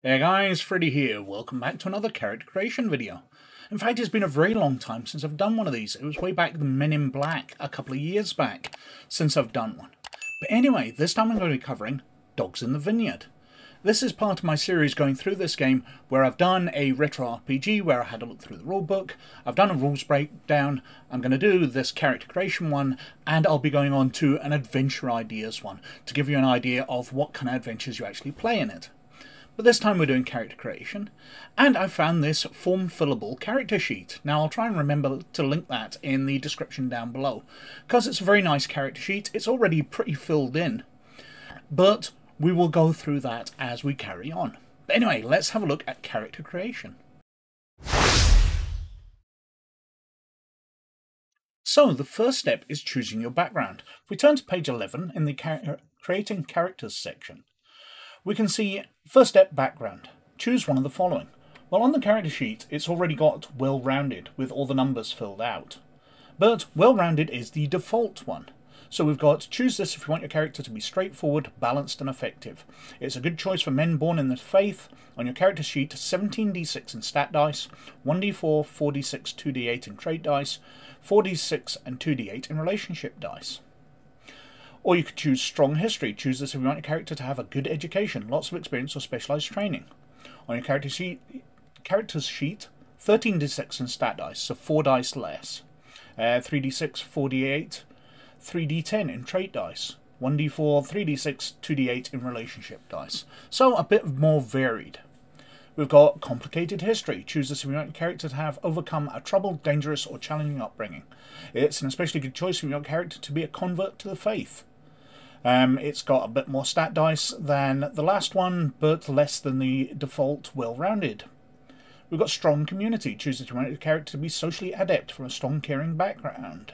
Hey guys, Freddy here. Welcome back to another character creation video. In fact, it's been a very long time since I've done one of these. It was way back the Men in Black, a couple of years back, since I've done one. But anyway, this time I'm going to be covering Dogs in the Vineyard. This is part of my series going through this game where I've done a retro RPG where I had a look through the rulebook, I've done a rules breakdown, I'm going to do this character creation one, and I'll be going on to an adventure ideas one to give you an idea of what kind of adventures you actually play in it. But this time we're doing character creation, and I found this form-fillable character sheet. Now I'll try and remember to link that in the description down below, because it's a very nice character sheet. It's already pretty filled in, but we will go through that as we carry on. But anyway, let's have a look at character creation. So the first step is choosing your background. If we turn to page 11 in the Creating Characters section, we can see, first step, background. Choose one of the following. Well, on the character sheet, it's already got well-rounded with all the numbers filled out. But well-rounded is the default one. So we've got, choose this if you want your character to be straightforward, balanced and effective. It's a good choice for men born in the faith. On your character sheet, 17d6 in stat dice, 1d4, 4d6, 2d8 in trait dice, 4d6 and 2d8 in relationship dice. Or you could choose strong history. Choose this if you want your character to have a good education, lots of experience or specialised training. On your character's sheet, 13d6 in stat dice, so 4 dice less. 3d6, 4d8, 3d10 in trait dice, 1d4, 3d6, 2d8 in relationship dice. So a bit more varied. We've got complicated history. Choose this if you want your character to have overcome a troubled, dangerous or challenging upbringing. It's an especially good choice if you want your character to be a convert to the faith. It's got a bit more stat dice than the last one, but less than the default well-rounded. We've got strong community. Choose if you want your character to be socially adept from a strong, caring background.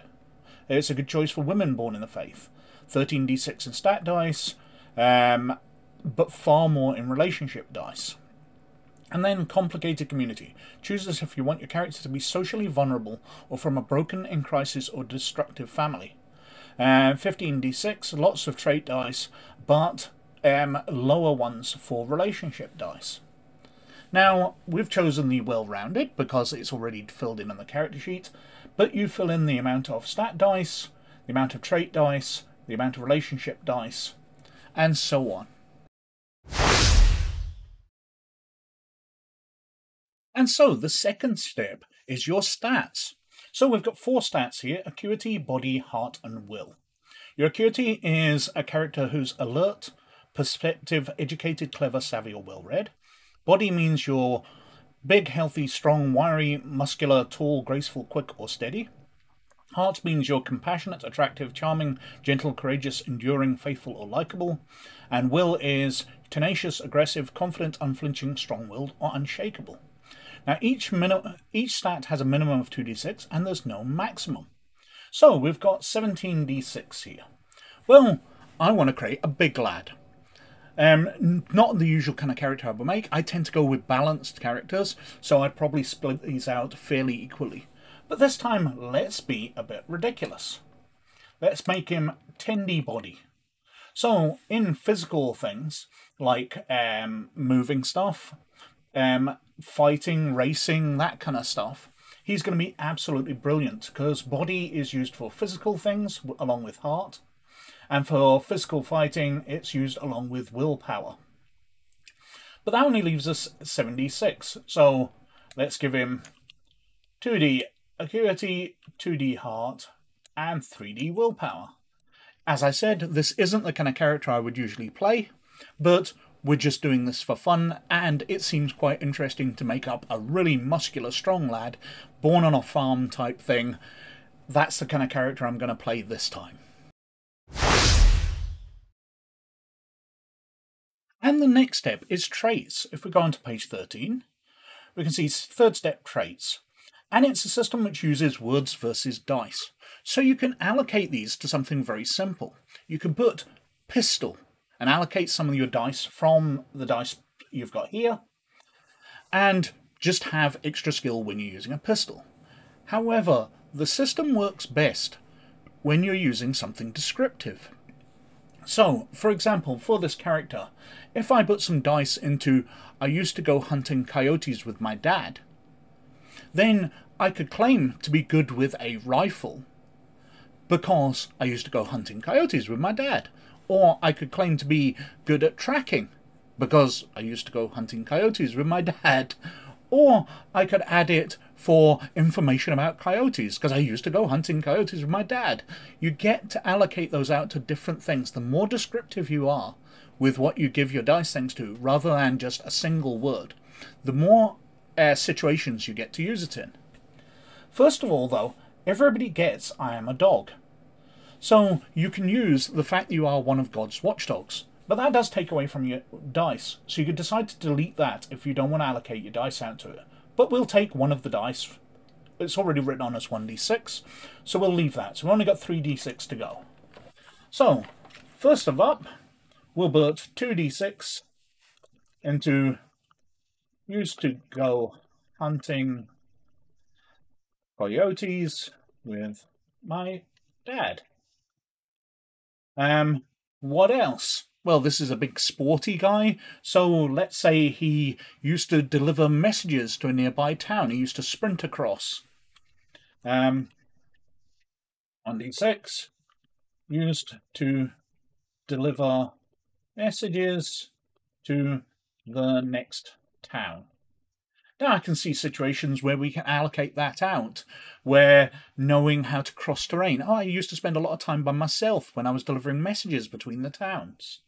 It's a good choice for women born in the faith. 13d6 in stat dice, but far more in relationship dice. And then complicated community. Choose this if you want your character to be socially vulnerable or from a broken, in crisis or destructive family. 15d6, lots of trait dice, but lower ones for relationship dice. Now, we've chosen the well-rounded because it's already filled in on the character sheet, but you fill in the amount of stat dice, the amount of trait dice, the amount of relationship dice, and so on. And so the second step is your stats. So we've got 4 stats here: acuity, body, heart and will. Your acuity is a character who's alert, perceptive, educated, clever, savvy or well-read. Body means you're big, healthy, strong, wiry, muscular, tall, graceful, quick or steady. Heart means you're compassionate, attractive, charming, gentle, courageous, enduring, faithful or likable. And will is tenacious, aggressive, confident, unflinching, strong-willed or unshakable. Now each stat has a minimum of 2d6 and there's no maximum. So we've got 17d6 here. Well, I want to create a big lad. Not the usual kind of character I would make. I tend to go with balanced characters, so I'd probably split these out fairly equally. But this time, let's be a bit ridiculous. Let's make him 10d body. So in physical things, like moving stuff, fighting, racing, that kind of stuff, he's going to be absolutely brilliant because body is used for physical things along with heart, and for physical fighting it's used along with willpower. But that only leaves us 7d6, so let's give him 2d acuity, 2d heart and 3d willpower. As I said, this isn't the kind of character I would usually play, but we're just doing this for fun, and it seems quite interesting to make up a really muscular, strong lad, born on a farm type thing. That's the kind of character I'm going to play this time. And the next step is traits. If we go on to page 13, we can see third step, traits. And it's a system which uses words versus dice. So you can allocate these to something very simple. You can put pistol and allocate some of your dice from the dice you've got here, and just have extra skill when you're using a pistol. However, the system works best when you're using something descriptive. So, for example, for this character, if I put some dice into I used to go hunting coyotes with my dad, then I could claim to be good with a rifle because I used to go hunting coyotes with my dad. Or I could claim to be good at tracking because I used to go hunting coyotes with my dad. Or I could add it for information about coyotes because I used to go hunting coyotes with my dad. You get to allocate those out to different things. The more descriptive you are with what you give your dice things to, rather than just a single word, the more situations you get to use it in. First of all, though, everybody gets I am a dog. So you can use the fact that you are one of God's watchdogs. But that does take away from your dice, so you could decide to delete that if you don't want to allocate your dice out to it. But we'll take one of the dice. It's already written on as 1d6, so we'll leave that. So we've only got 3d6 to go. So, first of up, we'll put 2d6 into used to go hunting coyotes with my dad. What else? Well, this is a big sporty guy, so let's say he used to deliver messages to a nearby town. He used to sprint across. 1d6, used to deliver messages to the next town. Now I can see situations where we can allocate that out, where knowing how to cross terrain. Oh, I used to spend a lot of time by myself when I was delivering messages between the towns.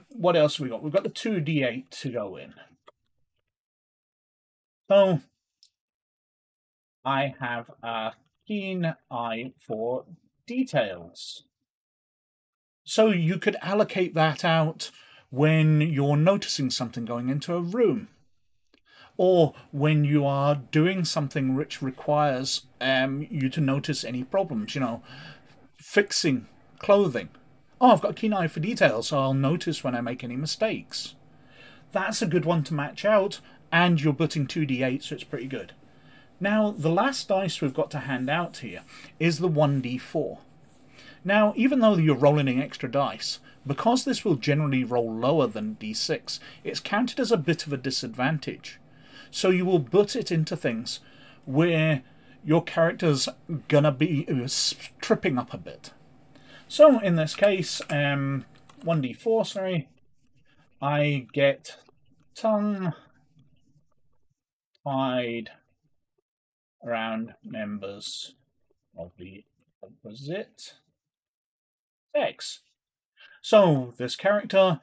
What else have we got? We've got the 2d8 to go in. So, I have a keen eye for details. So you could allocate that out when you're noticing something going into a room, or when you are doing something which requires you to notice any problems, you know, fixing clothing. Oh, I've got a keen eye for detail, so I'll notice when I make any mistakes. That's a good one to match out, and you're putting 2d8, so it's pretty good. Now, the last dice we've got to hand out here is the 1d4. Now, even though you're rolling in extra dice, because this will generally roll lower than d6, it's counted as a bit of a disadvantage. So you will put it into things where your character's gonna be tripping up a bit. So in this case, 1d4, sorry, I get tongue tied around members of the opposite sex. So this character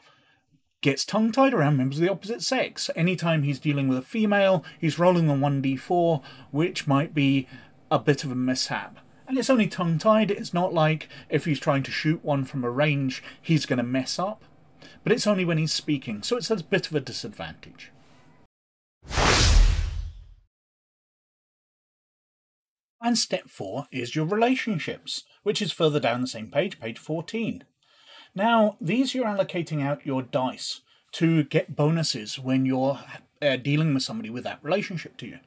gets tongue-tied around members of the opposite sex. Anytime he's dealing with a female, he's rolling a 1d4, which might be a bit of a mishap. And it's only tongue-tied. It's not like if he's trying to shoot one from a range, he's going to mess up. But it's only when he's speaking, so it's a bit of a disadvantage. And step 4 is your relationships, which is further down the same page, page 14. Now, these you're allocating out your dice to get bonuses when you're dealing with somebody with that relationship to you.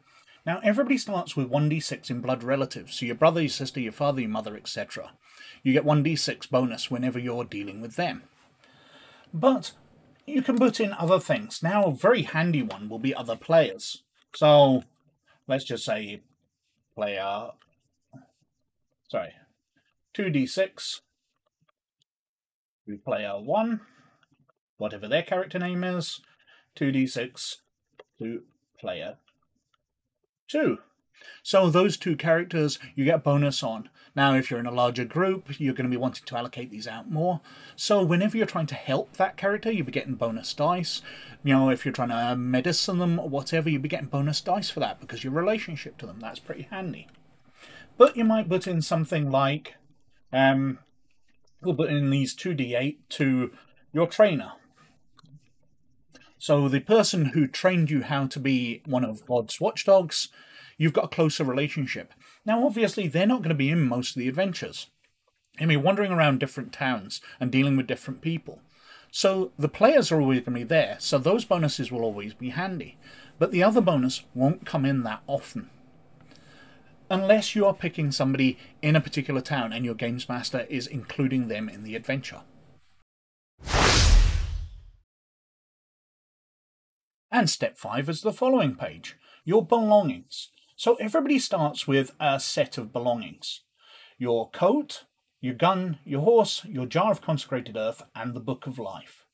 Now, everybody starts with 1d6 in blood relatives, so your brother, your sister, your father, your mother, etc. You get 1d6 bonus whenever you're dealing with them. But you can put in other things. Now, a very handy one will be other players. So, let's just say player, 2d6 to player 1, whatever their character name is, 2d6 to player 2. So those two characters you get a bonus on. Now if you're in a larger group, you're going to be wanting to allocate these out more. So whenever you're trying to help that character, you'll be getting bonus dice. You know, if you're trying to medicine them or whatever, you'll be getting bonus dice for that because your relationship to them, that's pretty handy. But you might put in something like, we'll put in these 2d8 to your trainer. So the person who trained you how to be one of God's watchdogs, you've got a closer relationship. Now, obviously, they're not going to be in most of the adventures. They'll be wandering around different towns and dealing with different people. So the players are always going to be there, so those bonuses will always be handy. But the other bonus won't come in that often. unless you are picking somebody in a particular town and your games master is including them in the adventure. And step 5 is the following page, your belongings. So everybody starts with a set of belongings. Your coat, your gun, your horse, your jar of consecrated earth, and the book of life.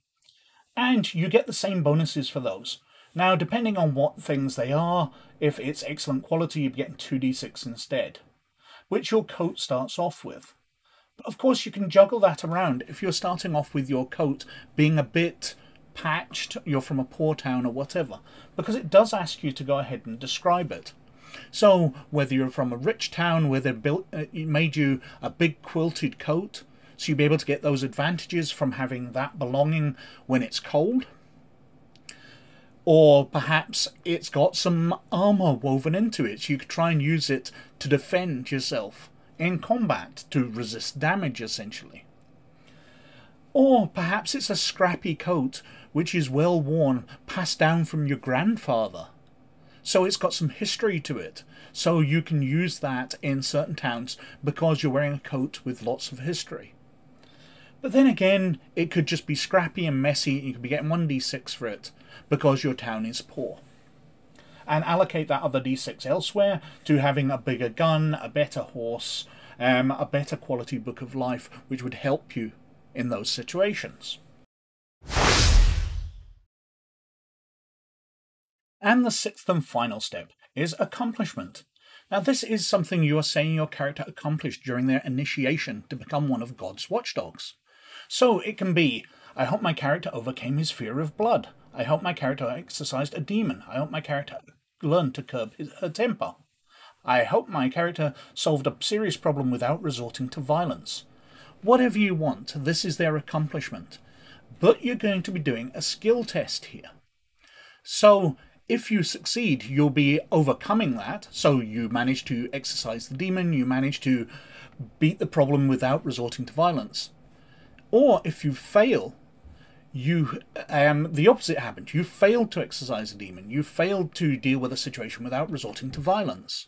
And you get the same bonuses for those. Now, depending on what things they are, if it's excellent quality, you're getting 2d6 instead, which your coat starts off with. But of course, you can juggle that around if you're starting off with your coat being a bit patched, you're from a poor town or whatever, because it does ask you to go ahead and describe it. So whether you're from a rich town where they made you a big quilted coat, so you'll be able to get those advantages from having that belonging when it's cold, or perhaps it's got some armour woven into it, so you could try and use it to defend yourself in combat, to resist damage essentially. Or perhaps it's a scrappy coat which is well worn, passed down from your grandfather. So it's got some history to it, so you can use that in certain towns because you're wearing a coat with lots of history. But then again, it could just be scrappy and messy, you could be getting 1d6 for it because your town is poor. And allocate that other d6 elsewhere to having a bigger gun, a better horse, a better quality book of life, which would help you in those situations. And the 6th and final step is accomplishment. Now this is something you are saying your character accomplished during their initiation to become one of God's watchdogs. So it can be, I hope my character overcame his fear of blood. I hope my character exorcised a demon. I hope my character learned to curb her temper. I hope my character solved a serious problem without resorting to violence. Whatever you want, this is their accomplishment. But you're going to be doing a skill test here. So if you succeed, you'll be overcoming that. So you manage to exorcise the demon, you manage to beat the problem without resorting to violence. Or if you fail, the opposite happened. You failed to exorcise a demon, you failed to deal with a situation without resorting to violence.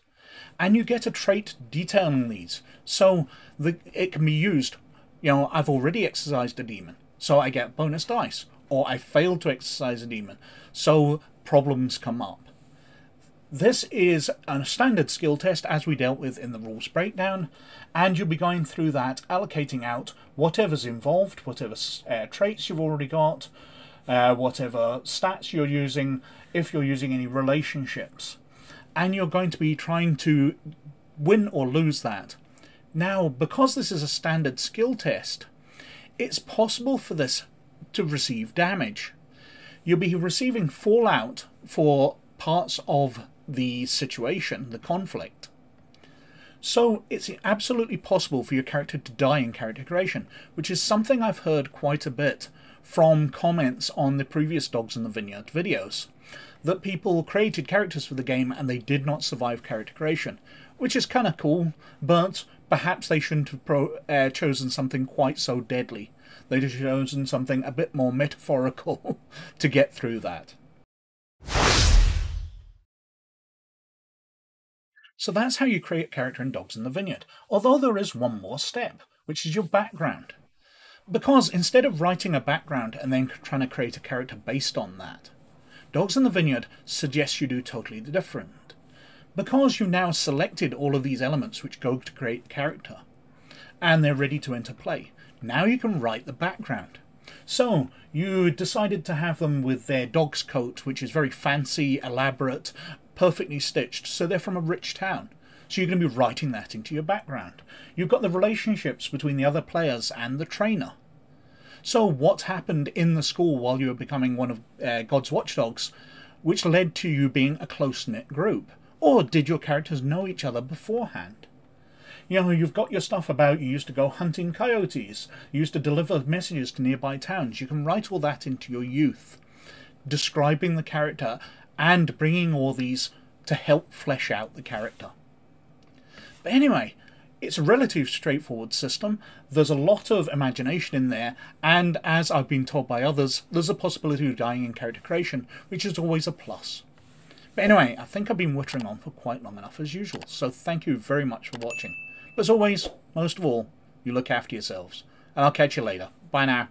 And you get a trait detailing these. So it can be used, I've already exorcised a demon, so I get bonus dice. Or I failed to exorcise a demon, so problems come up. This is a standard skill test as we dealt with in the rules breakdown, and you'll be going through that, allocating out whatever's involved, whatever traits you've already got, whatever stats you're using, if you're using any relationships. And you're going to be trying to win or lose that. Now, because this is a standard skill test, it's possible for this to receive damage. You'll be receiving fallout for parts of the situation, the conflict. So it's absolutely possible for your character to die in character creation, which is something I've heard quite a bit from comments on the previous Dogs in the Vineyard videos, that people created characters for the game and they did not survive character creation, which is kind of cool, but perhaps they shouldn't have chosen something quite so deadly. They'd have chosen something a bit more metaphorical to get through that. So that's how you create a character in Dogs in the Vineyard, although there is one more step, which is your background. Because instead of writing a background and then trying to create a character based on that, Dogs in the Vineyard suggests you do totally different. Because you've now selected all of these elements which go to create character, and they're ready to enter play, now you can write the background. So you decided to have them with their dog's coat, which is very fancy, elaborate, perfectly stitched, so they're from a rich town. So you're going to be writing that into your background. You've got the relationships between the other players and the trainer. So what happened in the school while you were becoming one of God's watchdogs, which led to you being a close-knit group? Or did your characters know each other beforehand? You've got your stuff about you used to go hunting coyotes, you used to deliver messages to nearby towns. You can write all that into your youth, describing the character and bringing all these to help flesh out the character. But anyway, it's a relatively straightforward system. There's a lot of imagination in there, and as I've been told by others, there's a possibility of dying in character creation, which is always a plus. But anyway, I think I've been wittering on for quite long enough as usual, so thank you very much for watching. But as always, most of all, you look after yourselves, and I'll catch you later. Bye now.